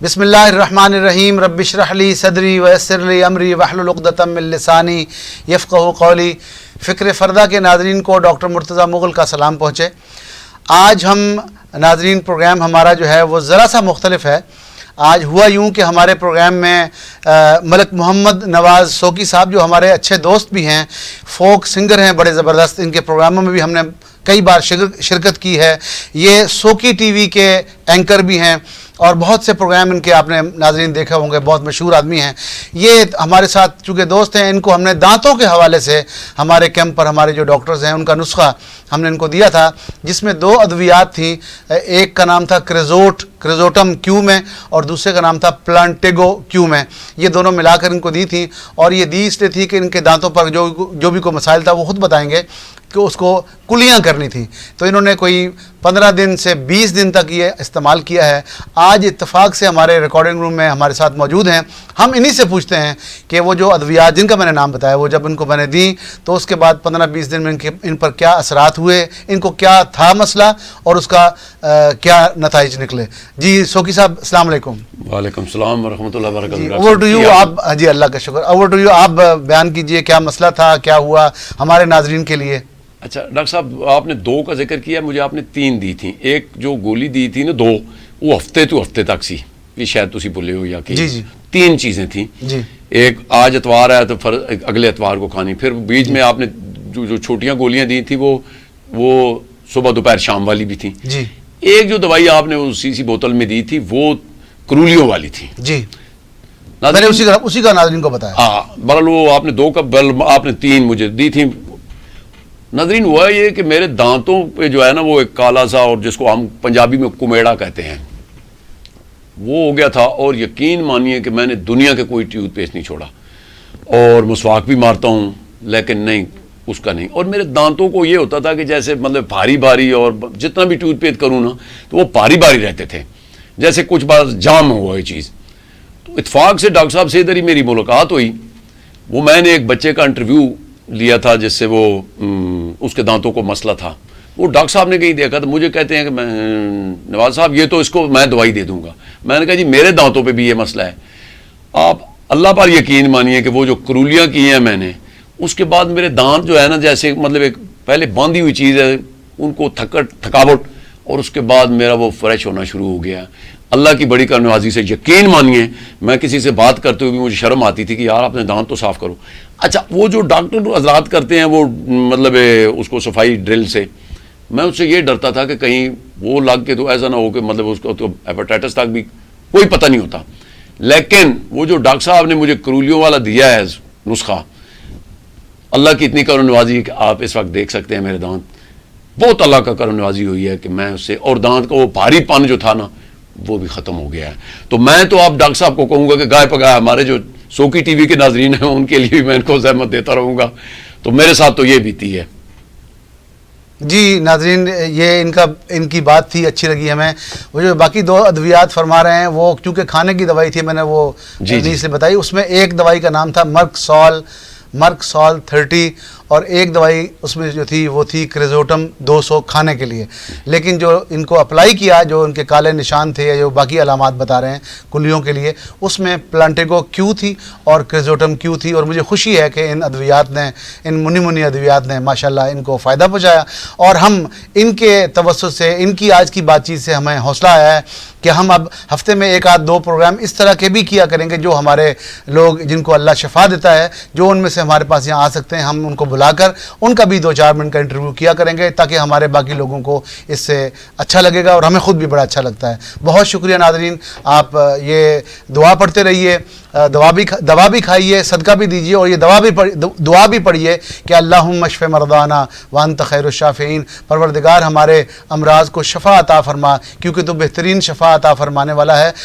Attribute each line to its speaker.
Speaker 1: بسم اللہ الرحمن الرحیم رب اشرح لی صدری ویسر لی امری واحلل عقدۃ من لسانی یفقہوا قولی۔ فکر فردہ کے ناظرین کو ڈاکٹر مرتضی مغل کا سلام پہنچے۔ آج ہم ناظرین پروگرام ہمارا جو ہے وہ ذرا سا مختلف ہے۔ آج ہوا یوں کہ ہمارے پروگرام میں ملک محمد نواز سوکی صاحب جو ہمارے اچھے دوست بھی ہیں، فوک سنگر ہیں بڑے زبردست، ان کے پروگراموں میں بھی ہم نے کئی بار شرکت کی ہے۔ یہ سوکی ٹی وی کے اینکر بھی ہیں اور بہت سے پروگرام ان کے آپ نے ناظرین دیکھے ہوں گے، بہت مشہور آدمی ہیں۔ یہ ہمارے ساتھ چونکہ دوست ہیں، ان کو ہم نے دانتوں کے حوالے سے ہمارے کیمپ پر ہمارے جو ڈاکٹرز ہیں ان کا نسخہ ہم نے ان کو دیا تھا، جس میں دو ادویات تھیں۔ ایک کا نام تھا کریزوٹم کیو میں اور دوسرے کا نام تھا پلانٹیگو کیو میں۔ یہ دونوں ملا کر ان کو دی تھیں، اور یہ دی اس لیے تھی کہ ان کے دانتوں پر جو بھی کوئی مسائل تھا وہ خود بتائیں گے کہ اس کو کلیاں کرنی تھی۔ تو انہوں نے کوئی 15 دن سے 20 دن تک یہ استعمال کیا ہے۔ آج اتفاق سے ہمارے ریکارڈنگ روم میں ہمارے ساتھ موجود ہیں۔ ہم انہی سے پوچھتے ہیں کہ وہ جو ادویات جن کا میں نے نام بتایا، وہ جب ان کو میں نے دیں تو اس کے بعد 15-20 دن میں ان پر کیا اثرات ہوئے، ان کو کیا تھا مسئلہ اور اس کا کیا نتائج نکلے۔ جی سوکی صاحب السلام علیکم۔
Speaker 2: وعلیکم السلام ورحمۃ اللہ وبرکاتہ۔
Speaker 1: Over to you. آپ جی اللہ کا شکر، اوور ٹو یو، آپ بیان کیجئے کیا مسئلہ تھا، کیا ہوا ہمارے ناظرین کے لیے۔
Speaker 2: اچھا ڈاکٹر صاحب، آپ نے 2 کا ذکر کیا، مجھے آپ نے 3 دی تھیں۔ ایک جو گولی دی تھی نا 2، وہ ہفتے تک سی، یہ شاید تسی بھولے ہو یا کہ
Speaker 1: جی
Speaker 2: 3 چیزیں تھیں
Speaker 1: جی۔
Speaker 2: ایک آج اتوار ہے تو اگلے اتوار کو کھانی، پھر بیچ میں آپ نے جو چھوٹیاں گولیاں دی تھیں وہ صبح دوپہر شام والی بھی تھیں
Speaker 1: جی۔
Speaker 2: ایک جو دوائی آپ نے اسی بوتل میں دی تھی وہ کرولیوں والی تھی
Speaker 1: جی، میں نے اسی کا ناظرین کو بتایا۔
Speaker 2: ہاں بہرحال وہ آپ نے 2 کا آپ نے 3 مجھے دی تھی۔ ناظرین ہوا یہ کہ میرے دانتوں پہ جو ہے نا وہ ایک کالا سا، اور جس کو ہم پنجابی میں کمیڑا کہتے ہیں، وہ ہو گیا تھا، اور یقین مانیے کہ میں نے دنیا کے کوئی ٹوتھ پیسٹ نہیں چھوڑا، اور مسواک بھی مارتا ہوں لیکن نہیں اس کا نہیں۔ اور میرے دانتوں کو یہ ہوتا تھا کہ جیسے مطلب بھاری، اور جتنا بھی ٹوتھ پیسٹ کروں نا تو وہ بھاری رہتے تھے، جیسے کچھ بار جام ہوا یہ چیز۔ تو اتفاق سے ڈاکٹر صاحب سے ادھر ہی میری ملاقات ہوئی۔ وہ میں نے ایک بچے کا انٹرویو لیا تھا جس سے وہ اس کے دانتوں کو مسئلہ تھا۔ وہ ڈاکٹر صاحب نے کہیں دیکھا تو مجھے کہتے ہیں کہ نواز صاحب یہ تو اس کو میں دوائی دے دوں گا۔ میں نے کہا جی میرے دانتوں پہ بھی یہ مسئلہ ہے۔ آپ اللہ پر یقین مانیے کہ وہ جو کرولیاں کی ہیں میں نے، اس کے بعد میرے دانت جو ہے نا جیسے مطلب ایک پہلے باندھی ہوئی چیز ہے، ان کو تھکاوٹ، اور اس کے بعد میرا وہ فریش ہونا شروع ہو گیا۔ اللہ کی بڑی کرم نوازی سے یقین مانیے، میں کسی سے بات کرتے ہوئے بھی مجھے شرم آتی تھی کہ یار اپنے دانت تو صاف کرو۔ اچھا وہ جو ڈاکٹر حضرات کرتے ہیں وہ مطلب اس کو صفائی ڈرل سے، میں اس سے یہ ڈرتا تھا کہ کہیں وہ لگ کے تو ایسا نہ ہو کہ مطلب اس کو تو ہیپاٹائٹس تک بھی کوئی پتہ نہیں ہوتا۔ لیکن وہ جو ڈاکٹر صاحب نے مجھے کرولیوں والا دیا ہے نسخہ، اللہ کی اتنی کرم نوازی کہ آپ اس وقت دیکھ سکتے ہیں میرے دانت، بہت اللہ کا کرم نوازی ہوئی ہے کہ میں اس سے، اور دانت کا وہ بھاری پن جو تھا نا وہ بھی ختم ہو گیا ہے۔ تو میں تو آپ ڈاکٹر صاحب کو کہوں گا کہ گائے پگائے ہمارے جو سوکی ٹی وی کے ناظرین ہیں ان کے لیے بھی میں ان کو زحمت دیتا رہوں گا۔ تو میرے ساتھ تو یہ بیتی ہے۔
Speaker 1: جی ناظرین، یہ ان کی بات تھی، اچھی لگی ہمیں۔ وہ جو باقی 2 ادویات فرما رہے ہیں وہ چونکہ کھانے کی دوائی تھی، میں نے وہ جی سے بتائی۔ اس میں ایک دوائی کا نام تھا مرک سال 30، اور ایک دوائی اس میں جو تھی وہ تھی کریزوٹم 200 کھانے کے لیے۔ لیکن جو ان کو اپلائی کیا، جو ان کے کالے نشان تھے یا جو باقی علامات بتا رہے ہیں کلیوں کے لیے، اس میں پلانٹیگو کیو تھی اور کریزوٹم کیو تھی۔ اور مجھے خوشی ہے کہ ان ادویات نے، ان منی ادویات نے ماشاءاللہ ان کو فائدہ پہنچایا، اور ہم ان کے توسط سے، ان کی آج کی بات چیت سے ہمیں حوصلہ آیا ہے کہ ہم اب ہفتے میں 1-2 پروگرام اس طرح کے بھی کیا کریں گے، جو ہمارے لوگ جن کو اللہ شفا دیتا ہے، جو ان میں سے ہمارے پاس یہاں آ سکتے ہیں، ہم ان کو بلا کر ان کا بھی 2-4 منٹ کا انٹرویو کیا کریں گے، تاکہ ہمارے باقی لوگوں کو اس سے اچھا لگے گا اور ہمیں خود بھی بڑا اچھا لگتا ہے۔ بہت شکریہ ناظرین، آپ یہ دعا پڑھتے رہیے، دوا بھی کھائیے، صدقہ بھی دیجیے، اور یہ دعا بھی پڑھیے کہ اللہم اشف مرضانا وانت خیر الشافعین، پروردگار ہمارے امراض کو شفا عطا فرما، کیونکہ تو بہترین شفا عطا فرمانے والا ہے۔